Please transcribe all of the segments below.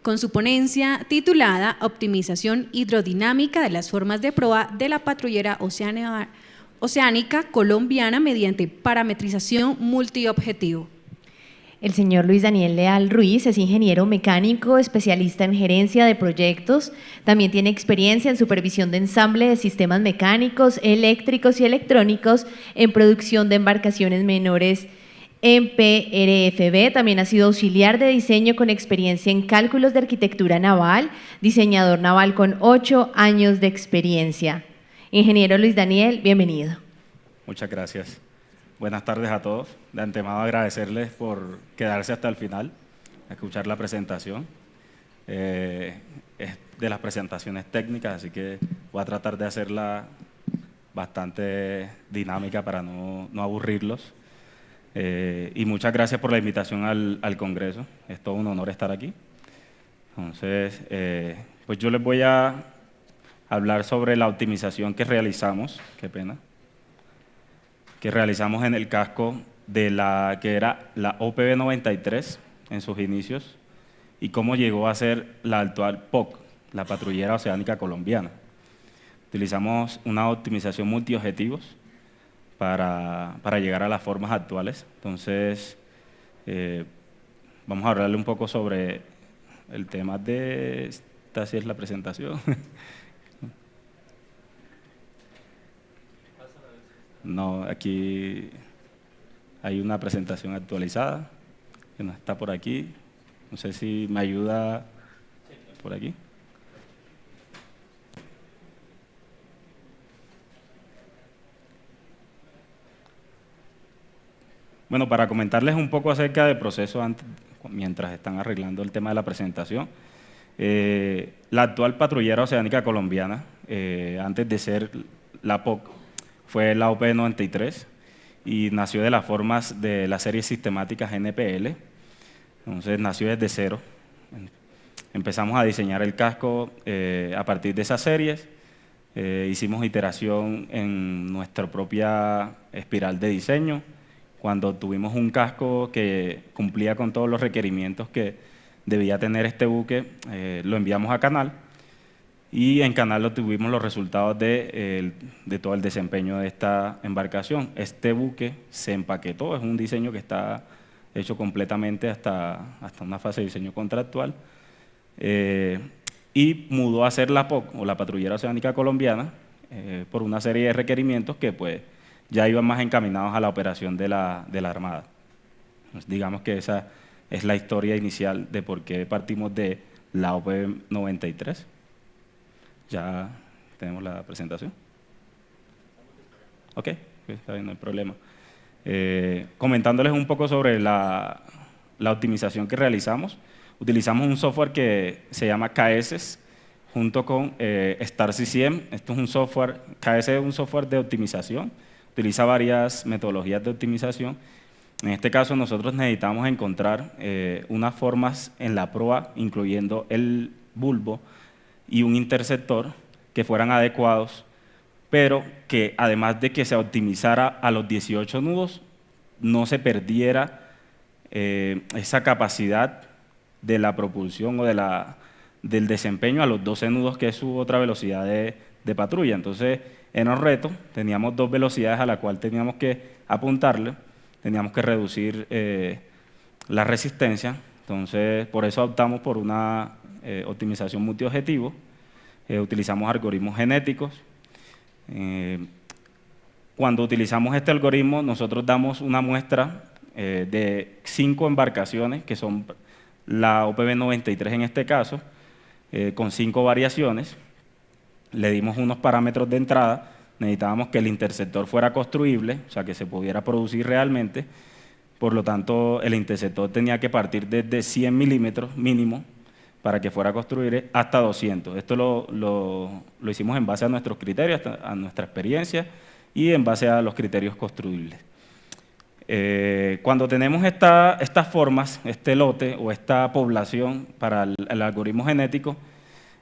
con su ponencia titulada Optimización hidrodinámica de las formas de proa de la patrullera oceánica colombiana mediante parametrización multiobjetivo. El señor Luis Daniel Leal Ruiz es ingeniero mecánico, especialista en gerencia de proyectos. También tiene experiencia en supervisión de ensamble de sistemas mecánicos, eléctricos y electrónicos en producción de embarcaciones menores en PRFB. También ha sido auxiliar de diseño con experiencia en cálculos de arquitectura naval, diseñador naval con 8 años de experiencia. Ingeniero Luis Daniel, bienvenido. Muchas gracias. Buenas tardes a todos. De antemano agradecerles por quedarse hasta el final, a escuchar la presentación. Es de las presentaciones técnicas, así que voy a tratar de hacerla bastante dinámica para no aburrirlos. Y muchas gracias por la invitación al Congreso. Es todo un honor estar aquí. Entonces, pues yo les voy a hablar sobre la optimización que realizamos. Qué pena. Que realizamos en el casco de la que era la OPB 93 en sus inicios y cómo llegó a ser la actual POC, la Patrullera Oceánica Colombiana. Utilizamos una optimización multiobjetivos para llegar a las formas actuales. Entonces, vamos a hablarle un poco sobre el tema de… Esta sí es la presentación. No, aquí hay una presentación actualizada que no está por aquí. No sé si me ayuda por aquí. Bueno, para comentarles un poco acerca del proceso mientras están arreglando el tema de la presentación. La actual patrullera oceánica colombiana, antes de ser la POC, fue la OPB 93 y nació de las formas de las series sistemáticas NPL. Entonces nació desde cero. Empezamos a diseñar el casco a partir de esas series. Hicimos iteración en nuestra propia espiral de diseño. Cuando tuvimos un casco que cumplía con todos los requerimientos que debía tener este buque, lo enviamos a Canal. Y en Canal obtuvimos los resultados de todo el desempeño de esta embarcación. Este buque se empaquetó, es un diseño que está hecho completamente hasta una fase de diseño contractual, y mudó a ser la POC, o la Patrullera Oceánica Colombiana, por una serie de requerimientos que pues, ya iban más encaminados a la operación de la Armada. Pues, digamos que esa es la historia inicial de por qué partimos de la OPB 93. Ya tenemos la presentación. Ok, está bien, no hay problema. Comentándoles un poco sobre la optimización que realizamos. Utilizamos un software que se llama KS junto con Star CCM. Esto es un software, KS es un software de optimización. Utiliza varias metodologías de optimización. En este caso nosotros necesitamos encontrar unas formas en la proa, incluyendo el bulbo, y un interceptor que fueran adecuados, pero que además de que se optimizara a los 18 nudos, no se perdiera esa capacidad de la propulsión o del desempeño a los 12 nudos, que es su otra velocidad de patrulla. Entonces, en el reto teníamos 2 velocidades a las cuales teníamos que apuntarle, teníamos que reducir la resistencia. Entonces, por eso optamos por una optimización multiobjetivo. Utilizamos algoritmos genéticos. Cuando utilizamos este algoritmo, nosotros damos una muestra de 5 embarcaciones, que son la OPB 93 en este caso, con 5 variaciones. Le dimos unos parámetros de entrada. Necesitábamos que el interceptor fuera construible, o sea, que se pudiera producir realmente. Por lo tanto, el interceptor tenía que partir desde 100 milímetros mínimo para que fuera a construir hasta 200. Esto lo hicimos en base a nuestros criterios, a nuestra experiencia y en base a los criterios construibles. Cuando tenemos estas formas, este lote o esta población para el algoritmo genético,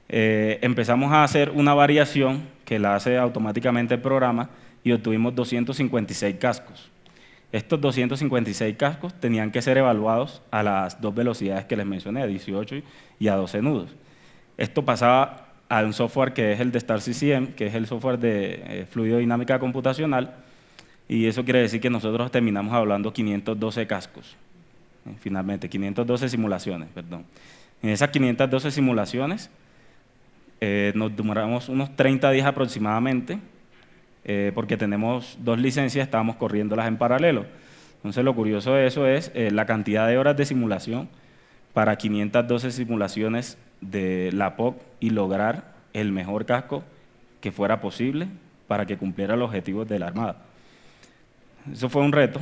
empezamos a hacer una variación que la hace automáticamente el programa y obtuvimos 256 cascos. Estos 256 cascos tenían que ser evaluados a las dos velocidades que les mencioné, a 18 y a 12 nudos. Esto pasaba a un software que es el de StarCCM, que es el software de fluidodinámica computacional, y eso quiere decir que nosotros terminamos hablando 512 cascos, finalmente, 512 simulaciones, perdón. En esas 512 simulaciones nos demoramos unos 30 días aproximadamente, porque tenemos 2 licencias, estábamos corriéndolas en paralelo. Entonces, lo curioso de eso es la cantidad de horas de simulación para 512 simulaciones de la POC y lograr el mejor casco que fuera posible para que cumpliera los objetivos de la Armada. Eso fue un reto.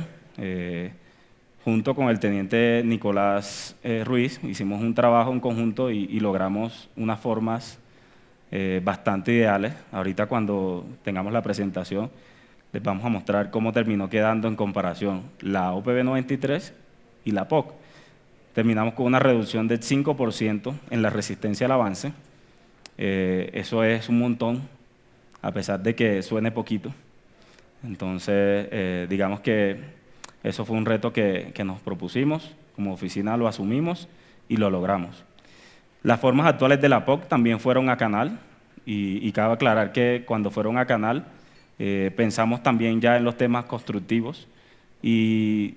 Junto con el teniente Nicolás Ruiz, hicimos un trabajo en conjunto y logramos unas formas bastante ideales. Ahorita cuando tengamos la presentación les vamos a mostrar cómo terminó quedando en comparación la OPB 93 y la POC. Terminamos con una reducción del 5% en la resistencia al avance. Eso es un montón, a pesar de que suene poquito. Entonces, digamos que eso fue un reto que nos propusimos, como oficina lo asumimos y lo logramos. Las formas actuales de la POC también fueron a canal, y cabe aclarar que cuando fueron a canal pensamos también ya en los temas constructivos, y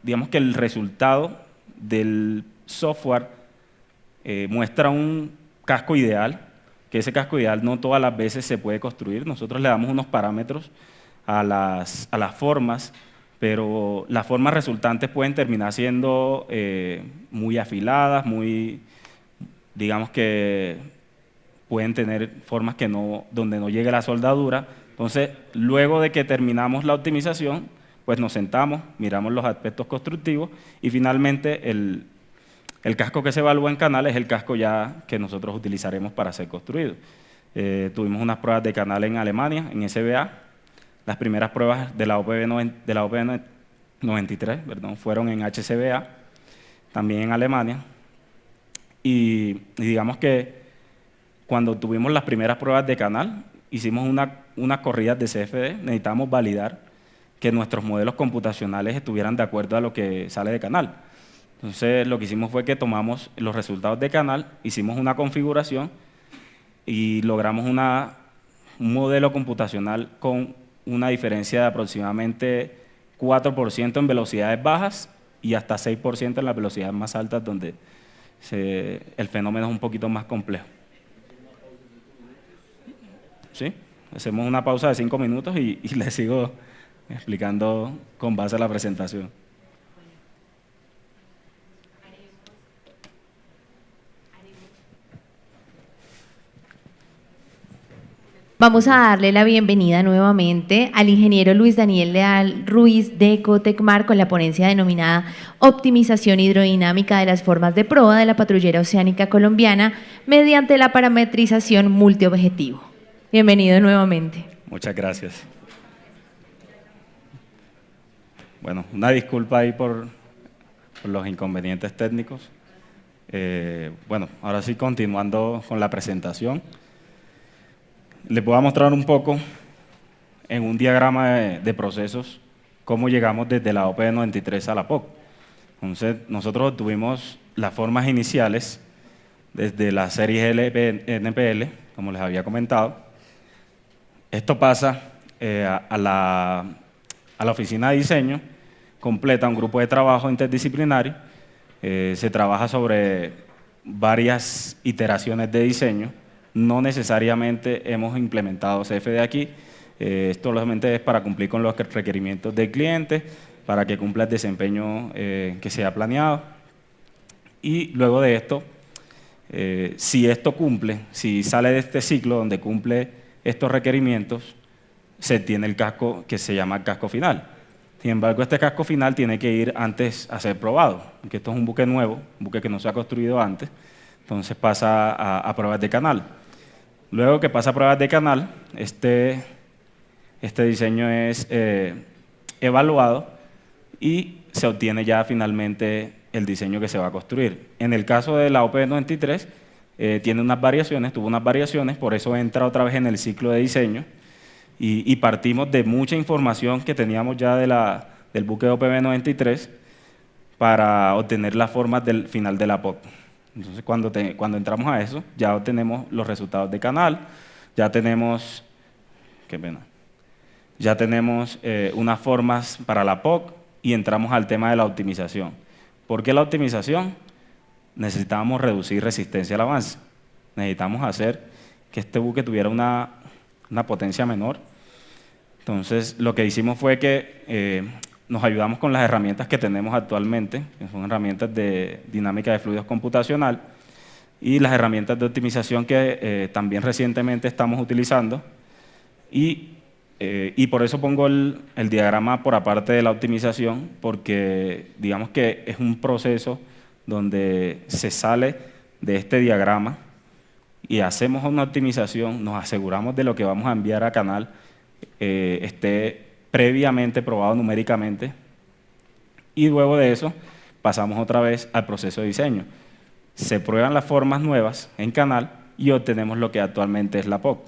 digamos que el resultado del software muestra un casco ideal, que ese casco ideal no todas las veces se puede construir. Nosotros le damos unos parámetros a las formas, pero las formas resultantes pueden terminar siendo muy afiladas, digamos que pueden tener formas donde no llegue la soldadura. Entonces, luego de que terminamos la optimización, pues nos sentamos, miramos los aspectos constructivos y finalmente el casco que se evalúa en canal es el casco ya que nosotros utilizaremos para ser construido. Tuvimos unas pruebas de canal en Alemania, en SBA. Las primeras pruebas de la OPB 93 fueron en HCBA, también en Alemania. Y digamos que cuando tuvimos las primeras pruebas de canal, hicimos unas corridas de CFD, necesitamos validar que nuestros modelos computacionales estuvieran de acuerdo a lo que sale de canal. Entonces, lo que hicimos fue que tomamos los resultados de canal, hicimos una configuración y logramos un modelo computacional con una diferencia de aproximadamente 4% en velocidades bajas y hasta 6% en las velocidades más altas, donde el fenómeno es un poquito más complejo. ¿Sí? Hacemos una pausa de 5 minutos y les sigo explicando con base a la presentación. Vamos a darle la bienvenida nuevamente al ingeniero Luis Daniel Leal Ruiz de Ecotecmar con la ponencia denominada Optimización hidrodinámica de las formas de proa de la patrullera oceánica colombiana mediante la parametrización multiobjetivo. Bienvenido nuevamente. Muchas gracias. Bueno, una disculpa ahí por los inconvenientes técnicos. Bueno, ahora sí, continuando con la presentación. Les voy a mostrar un poco en un diagrama de procesos cómo llegamos desde la OPB 93 a la POC. Entonces, nosotros obtuvimos las formas iniciales desde la serie NPL, como les había comentado. Esto pasa a la oficina de diseño, completa un grupo de trabajo interdisciplinario, se trabaja sobre varias iteraciones de diseño. No necesariamente hemos implementado CFD aquí, esto solamente es para cumplir con los requerimientos del cliente, para que cumpla el desempeño que se ha planeado. Y luego de esto, si esto cumple, si sale de este ciclo donde cumple estos requerimientos, se tiene el casco que se llama casco final. Sin embargo, este casco final tiene que ir antes a ser probado, porque esto es un buque nuevo, un buque que no se ha construido antes, entonces pasa a pruebas de canal. Luego que pasa a pruebas de canal, este diseño es evaluado y se obtiene ya finalmente el diseño que se va a construir. En el caso de la OPB 93, tiene unas variaciones, tuvo unas variaciones, por eso entra otra vez en el ciclo de diseño y partimos de mucha información que teníamos ya de la del buque OPB-93 para obtener las formas del final de la POC. Entonces, cuando entramos a eso, ya obtenemos los resultados de canal, ya tenemos, ya tenemos unas formas para la POC y entramos al tema de la optimización. ¿Por qué la optimización? Necesitábamos reducir resistencia al avance. Necesitamos hacer que este buque tuviera una potencia menor. Entonces, lo que hicimos fue que nos ayudamos con las herramientas que tenemos actualmente, que son herramientas de dinámica de fluidos computacional, y las herramientas de optimización que también recientemente estamos utilizando. Y por eso pongo el diagrama por aparte de la optimización, porque digamos que es un proceso donde se sale de este diagrama y hacemos una optimización, nos aseguramos de lo que vamos a enviar a canal esté previamente probado numéricamente, y luego de eso pasamos otra vez al proceso de diseño. Se prueban las formas nuevas en canal y obtenemos lo que actualmente es la POC.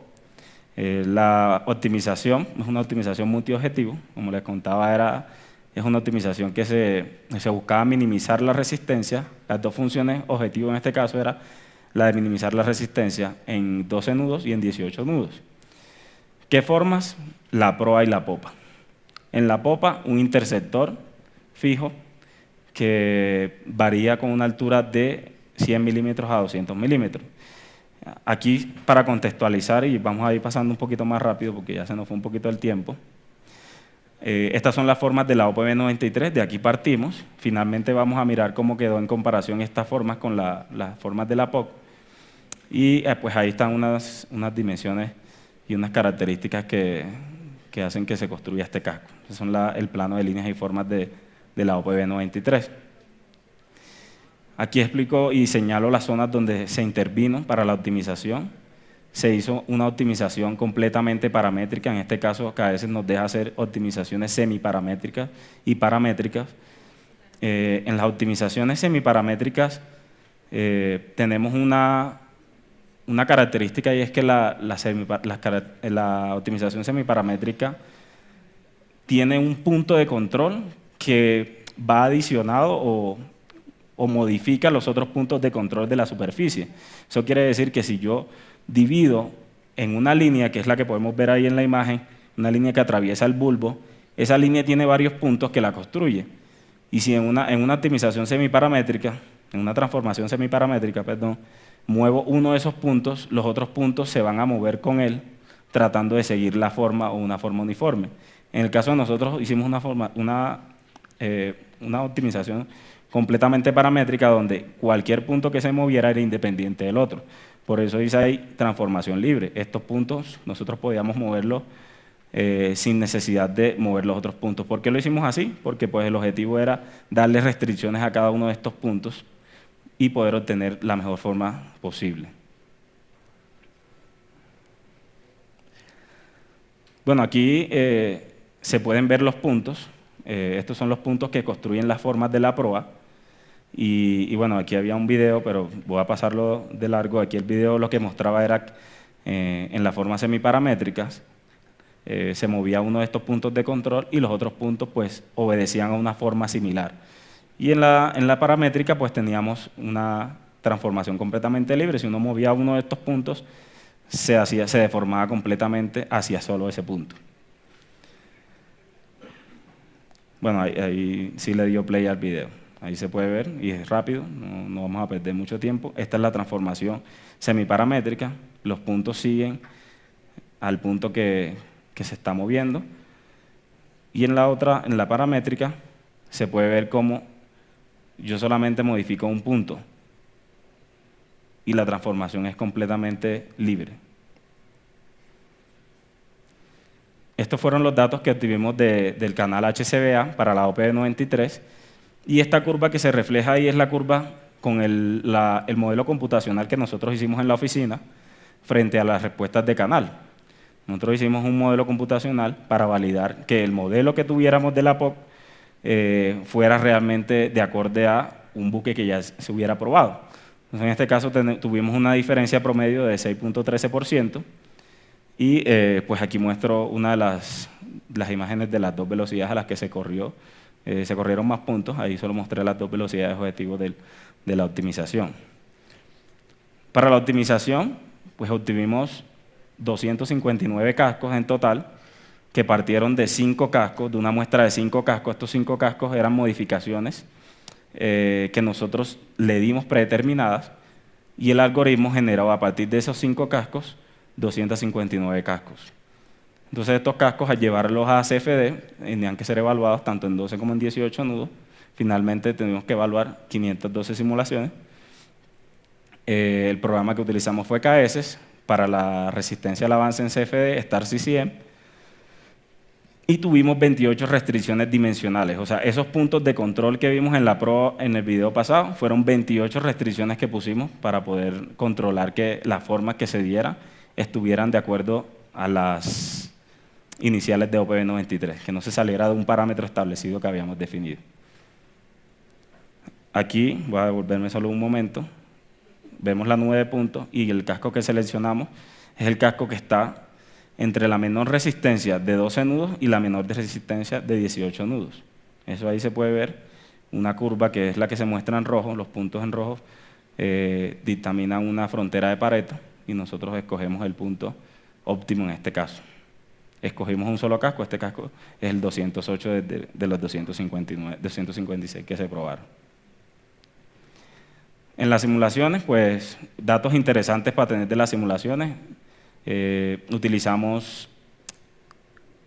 La optimización es una optimización multiobjetivo, como les contaba, es una optimización que se buscaba minimizar la resistencia. Las dos funciones objetivo en este caso era la de minimizar la resistencia en 12 nudos y en 18 nudos. ¿Qué formas? La proa y la popa. En la popa, un interceptor fijo que varía con una altura de 100 milímetros a 200 milímetros. Aquí, para contextualizar, y vamos a ir pasando un poquito más rápido porque ya se nos fue un poquito el tiempo, estas son las formas de la OPB-93, de aquí partimos. Finalmente vamos a mirar cómo quedó en comparación estas formas con las formas de la POC. Y pues ahí están unas dimensiones y unas características que hacen que se construya este casco. Esos son el plano de líneas y formas de la OPB-93. Aquí explico y señalo las zonas donde se intervino para la optimización. Se hizo una optimización completamente paramétrica, en este caso que a veces nos deja hacer optimizaciones semiparamétricas y paramétricas. En las optimizaciones semiparamétricas tenemos una característica, y es que la optimización semiparamétrica tiene un punto de control que va adicionado o modifica los otros puntos de control de la superficie. Eso quiere decir que si yo divido en una línea, que es la que podemos ver ahí en la imagen, una línea que atraviesa el bulbo, esa línea tiene varios puntos que la construye. Y si en una optimización semiparamétrica, en una transformación semiparamétrica, perdón, muevo uno de esos puntos, los otros puntos se van a mover con él, tratando de seguir la forma o una forma uniforme. En el caso de nosotros hicimos una optimización completamente paramétrica, donde cualquier punto que se moviera era independiente del otro. Por eso dice ahí transformación libre. Estos puntos nosotros podíamos moverlos sin necesidad de mover los otros puntos. ¿Por qué lo hicimos así? Porque pues, el objetivo era darle restricciones a cada uno de estos puntos y poder obtener la mejor forma posible. Bueno, aquí se pueden ver los puntos. Estos son los puntos que construyen las formas de la proa. Y bueno, aquí había un video, pero voy a pasarlo de largo. Aquí el video lo que mostraba era en las formas semiparamétricas se movía uno de estos puntos de control y los otros puntos pues obedecían a una forma similar. Y en la paramétrica pues teníamos una transformación completamente libre. Si uno movía uno de estos puntos, se deformaba completamente hacia solo ese punto. Bueno, ahí sí le dio play al video. Ahí se puede ver y es rápido, no vamos a perder mucho tiempo. Esta es la transformación semiparamétrica. Los puntos siguen al punto que se está moviendo. Y en la paramétrica, se puede ver cómo yo solamente modifico un punto y la transformación es completamente libre. Estos fueron los datos que obtuvimos del canal HCBA para la OPB-93, y esta curva que se refleja ahí es la curva con el modelo computacional que nosotros hicimos en la oficina frente a las respuestas de canal. Nosotros hicimos un modelo computacional para validar que el modelo que tuviéramos de la POC fuera realmente de acorde a un buque que ya se hubiera probado. Entonces, en este caso tuvimos una diferencia promedio de 6.13%, y pues aquí muestro una de las las imágenes de las dos velocidades a las que se corrió. Se corrieron más puntos, ahí solo mostré las dos velocidades objetivos de la optimización. Para la optimización, pues obtuvimos 259 cascos en total, que partieron de 5 cascos, de una muestra de 5 cascos. Estos 5 cascos eran modificaciones que nosotros le dimos predeterminadas, y el algoritmo generó a partir de esos 5 cascos 259 cascos. Entonces estos cascos, al llevarlos a CFD, tenían que ser evaluados tanto en 12 como en 18 nudos. Finalmente tuvimos que evaluar 512 simulaciones. El programa que utilizamos fue KS para la resistencia al avance en CFD, Star CCM, y tuvimos 28 restricciones dimensionales. O sea, esos puntos de control que vimos en la prueba en el video pasado fueron 28 restricciones que pusimos para poder controlar que las formas que se dieran estuvieran de acuerdo a las iniciales de OPB 93, que no se saliera de un parámetro establecido que habíamos definido. Aquí, voy a devolverme solo un momento, vemos la nube de puntos y el casco que seleccionamos es el casco que está entre la menor resistencia de 12 nudos y la menor resistencia de 18 nudos. Eso ahí se puede ver, una curva que es la que se muestra en rojo, los puntos en rojo dictaminan una frontera de Pareto y nosotros escogemos el punto óptimo en este caso. Escogimos un solo casco, este casco es el 208 de los 256 que se probaron. En las simulaciones, pues, datos interesantes para tener de las simulaciones. Utilizamos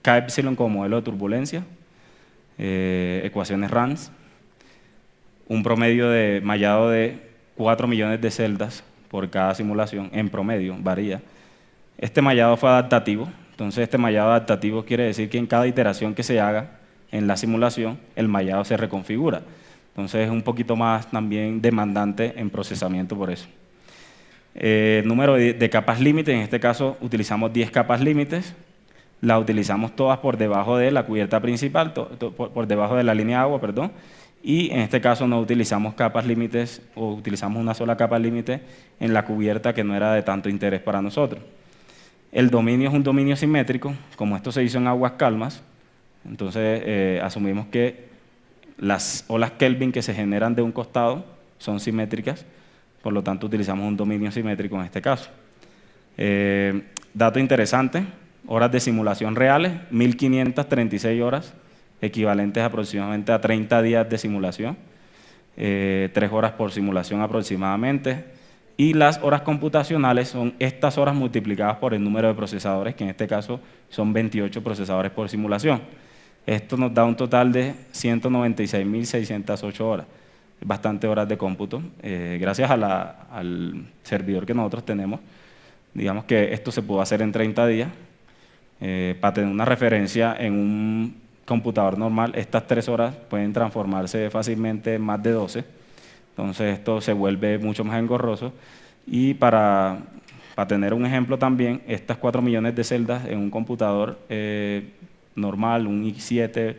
K-epsilon como modelo de turbulencia, ecuaciones RANS, un promedio de mallado de 4 millones de celdas por cada simulación, en promedio, varía. Este mallado fue adaptativo. Entonces, este mallado adaptativo quiere decir que en cada iteración que se haga en la simulación, el mallado se reconfigura. Entonces, es un poquito más también demandante en procesamiento por eso. Número de capas límites, en este caso utilizamos 10 capas límites, las utilizamos todas por debajo de la cubierta principal, por debajo de la línea de agua, perdón, y en este caso no utilizamos capas límites o utilizamos una sola capa límite en la cubierta que no era de tanto interés para nosotros. El dominio es un dominio simétrico, como esto se hizo en aguas calmas, entonces asumimos que las olas Kelvin que se generan de un costado son simétricas, por lo tanto utilizamos un dominio simétrico en este caso. Dato interesante, horas de simulación reales, 1536 horas, equivalentes aproximadamente a 30 días de simulación, 3 horas por simulación aproximadamente. Y las horas computacionales son estas horas multiplicadas por el número de procesadores, que en este caso son 28 procesadores por simulación. Esto nos da un total de 196.608 horas, bastante horas de cómputo. Gracias al servidor que nosotros tenemos, digamos que esto se pudo hacer en 30 días. Para tener una referencia en un computador normal, estas 3 horas pueden transformarse fácilmente en más de 12. Entonces esto se vuelve mucho más engorroso y para tener un ejemplo también, estas 4 millones de celdas en un computador normal, un i7,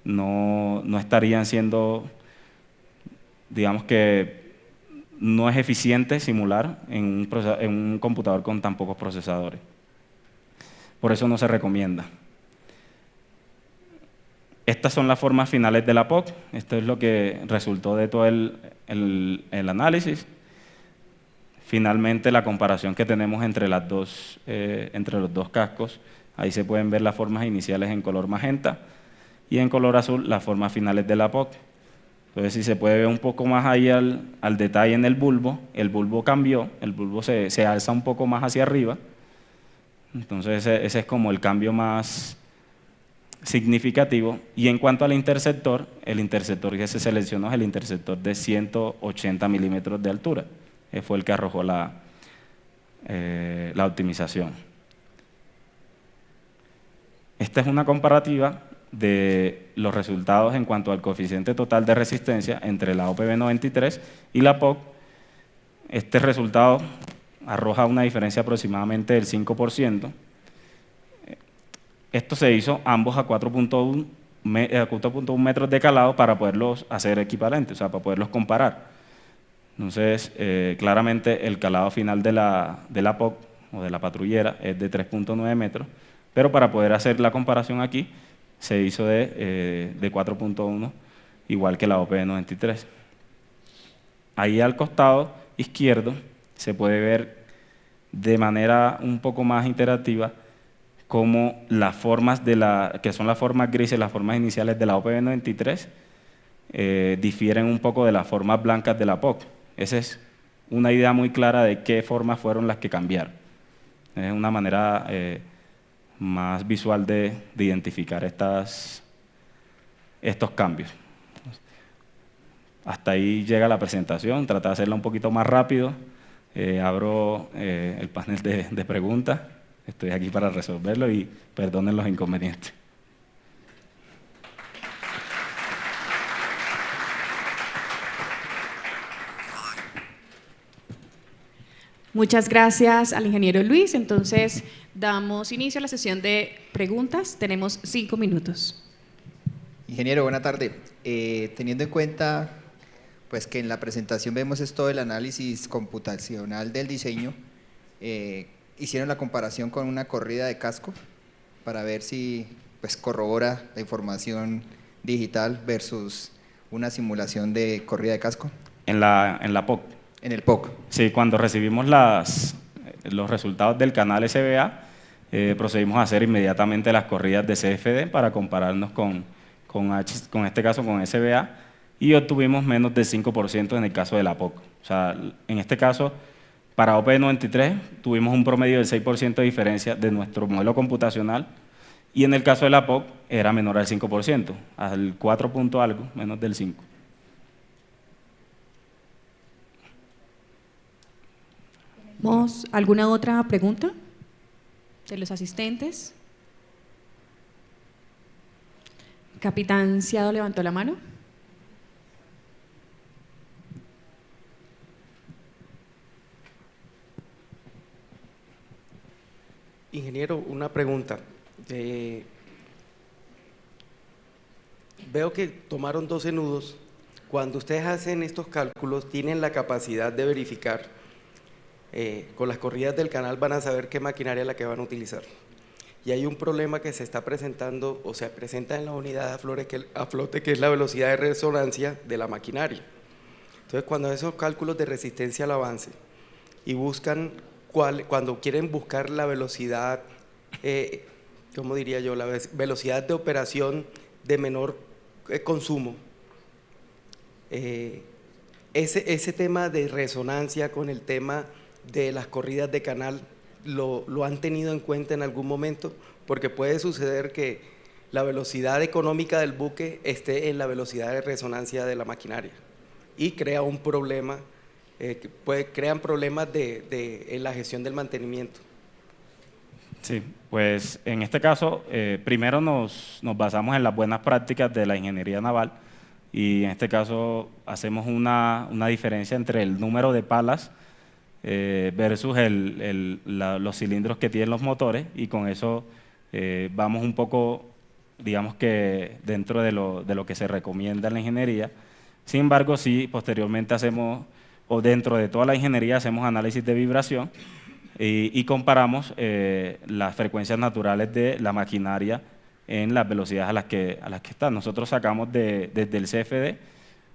no estarían siendo, digamos que no es eficiente simular en un computador con tan pocos procesadores. Por eso no se recomienda. Estas son las formas finales de la POC. Esto es lo que resultó de todo el análisis. Finalmente, la comparación que tenemos entre los dos cascos. Ahí se pueden ver las formas iniciales en color magenta y en color azul las formas finales de la POC. Entonces, si se puede ver un poco más ahí al detalle en el bulbo cambió, el bulbo se alza un poco más hacia arriba. Entonces, ese es como el cambio más significativo. Y en cuanto al interceptor, el interceptor que se seleccionó es el interceptor de 180 milímetros de altura. Fue el que arrojó la optimización. Esta es una comparativa de los resultados en cuanto al coeficiente total de resistencia entre la OPB 93 y la POC. Este resultado arroja una diferencia aproximadamente del 5%. Esto se hizo ambos a 4.1 metros de calado para poderlos hacer equivalentes, o sea, para poderlos comparar. Entonces, claramente el calado final de la POC o de la patrullera es de 3.9 metros, Pero para poder hacer la comparación aquí, se hizo de 4.1, igual que la OPB 93. Ahí al costado izquierdo se puede ver de manera un poco más interactiva cómo las formas que son las formas grises, las formas iniciales de la OPB 93, difieren un poco de las formas blancas de la POC. Esa es una idea muy clara de qué formas fueron las que cambiaron. Es una manera más visual de identificar estos cambios. Hasta ahí llega la presentación, traté de hacerla un poquito más rápido. Abro el panel de preguntas, estoy aquí para resolverlo y perdonen los inconvenientes. Muchas gracias al ingeniero Luis. Entonces, damos inicio a la sesión de preguntas. Tenemos 5 minutos. Ingeniero, buena tarde. Teniendo en cuenta pues, que en la presentación vemos esto del análisis computacional del diseño, hicieron la comparación con una corrida de casco para ver si pues, corrobora la información digital versus una simulación de corrida de casco. En la POC. En el POC. Sí, cuando recibimos los resultados del canal SBA, procedimos a hacer inmediatamente las corridas de CFD para compararnos con este caso con SBA y obtuvimos menos del 5% en el caso de la POC. O sea, en este caso, para OPB 93 tuvimos un promedio del 6% de diferencia de nuestro modelo computacional y en el caso de la POC era menor al 5%, al 4 punto algo, menos del 5%. ¿Tenemos alguna otra pregunta de los asistentes? Capitán Ciado levantó la mano. Ingeniero, una pregunta. Veo que tomaron 12 nudos. Cuando ustedes hacen estos cálculos, ¿tienen la capacidad de verificar? Con las corridas del canal van a saber qué maquinaria es la que van a utilizar. Y hay un problema que se está presentando o se presenta en la unidad a flote, que es la velocidad de resonancia de la maquinaria. Entonces, cuando hacen esos cálculos de resistencia al avance y buscan cuando quieren buscar la velocidad, ¿cómo diría yo? La velocidad de operación de menor consumo. Ese tema de resonancia con el tema de las corridas de canal, ¿lo han tenido en cuenta en algún momento? Porque puede suceder que la velocidad económica del buque esté en la velocidad de resonancia de la maquinaria y crea un problema, crean problemas en la gestión del mantenimiento. Sí, pues en este caso, primero nos basamos en las buenas prácticas de la ingeniería naval y en este caso hacemos una diferencia entre el número de palas versus los cilindros que tienen los motores y con eso vamos un poco, digamos que dentro de lo que se recomienda en la ingeniería. Sin embargo, sí, posteriormente hacemos, o dentro de toda la ingeniería hacemos análisis de vibración y comparamos las frecuencias naturales de la maquinaria en las velocidades a las que están. Nosotros sacamos desde el CFD,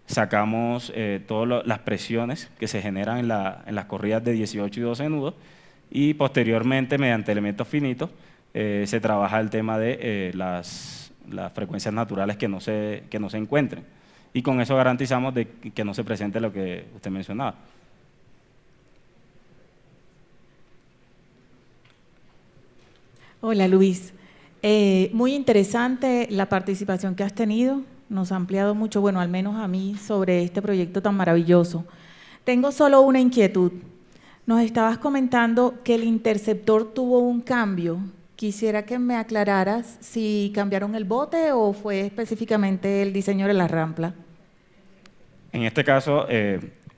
sacamos todas las presiones que se generan en las corridas de 18 y 12 nudos y posteriormente, mediante elementos finitos, se trabaja el tema de las frecuencias naturales que no se encuentren. Y con eso garantizamos de que no se presente lo que usted mencionaba. Hola Luis, muy interesante la participación que has tenido, nos ha ampliado mucho, bueno, al menos a mí, sobre este proyecto tan maravilloso. Tengo solo una inquietud. Nos estabas comentando que el interceptor tuvo un cambio. Quisiera que me aclararas si cambiaron el bote o fue específicamente el diseño de la rampa. En este caso,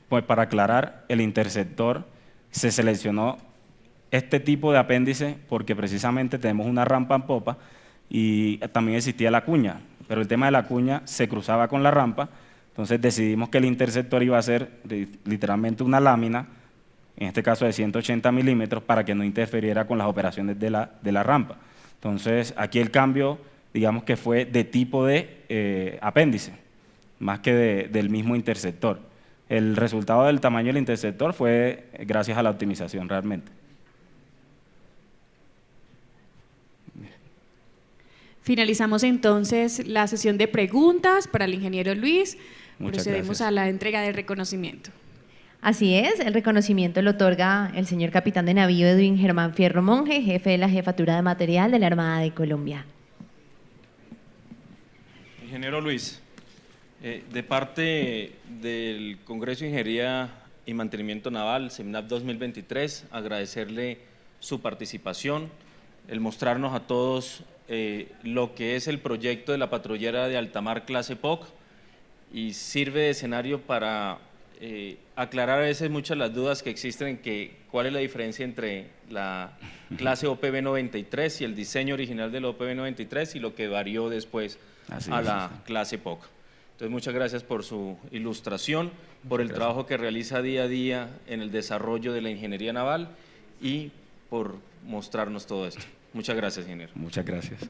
pues para aclarar, el interceptor se seleccionó este tipo de apéndice porque precisamente tenemos una rampa en popa y también existía la cuña, pero el tema de la cuña se cruzaba con la rampa, entonces decidimos que el interceptor iba a ser literalmente una lámina, en este caso de 180 milímetros, para que no interfiriera con las operaciones de la rampa. Entonces, aquí el cambio, digamos que fue de tipo de apéndice, más que del mismo interceptor. El resultado del tamaño del interceptor fue gracias a la optimización realmente. Finalizamos entonces la sesión de preguntas para el ingeniero Luis. Muchas Procedemos gracias. a la entrega del reconocimiento. Así es, el reconocimiento lo otorga el señor capitán de navío Edwin Germán Fierro Monge, jefe de la Jefatura de Material de la Armada de Colombia. Ingeniero Luis, de parte del Congreso de Ingeniería y Mantenimiento Naval, CEMNAP 2023, agradecerle su participación, el mostrarnos a todos lo que es el proyecto de la patrullera de altamar clase POC y sirve de escenario para aclarar a veces muchas las dudas que existen en que cuál es la diferencia entre la clase OPB 93 y el diseño original del OPB 93 y lo que varió después a la clase POC. Entonces, muchas gracias por su ilustración, por el trabajo que realiza día a día en el desarrollo de la ingeniería naval y por mostrarnos todo esto. Muchas gracias, ingeniero. Muchas gracias.